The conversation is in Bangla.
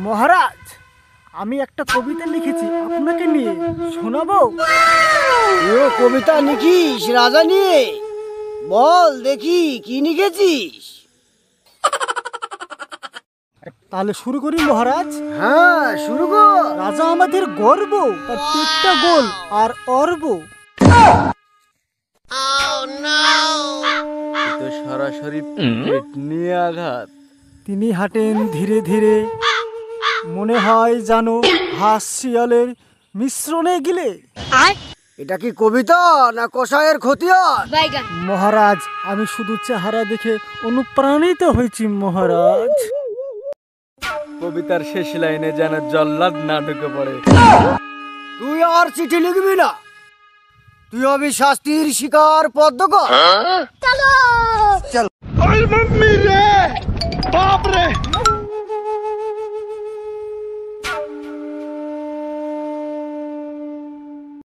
মহারাজ, আমি একটা কবিতা লিখেছি আপনাকে নিয়ে, শোনাবো? ও কবিতা লিখিস রাজা নিয়ে? বল দেখি কি লিখেছিস। তাহলে শুরু করি মহারাজ। হ্যাঁ শুরু কর। রাজা আমাদের গর্ব, তার পেটটা গোল আর অর্ব। তো সরাসরি পেট নিয়ে আঘাত। তিনি হাঁটেন ধীরে ধীরে, মনে হয় জানো হাঁস শিয়ালের মিশ্রণে গিলে। এটা কি কবিতা না কষায়ের খতিয়ান? মহারাজ, আমি শুধু চেহারা দেখে অনুপ্রাণিত হয়েছি মহারাজ। কবিতার শেষ লাইনে যেন জল্লাদ না ঢুকে পড়ে। তুই আর চিঠি লিখবি না, তুই হবি শাস্তির শিকার পদ্মকর। চল।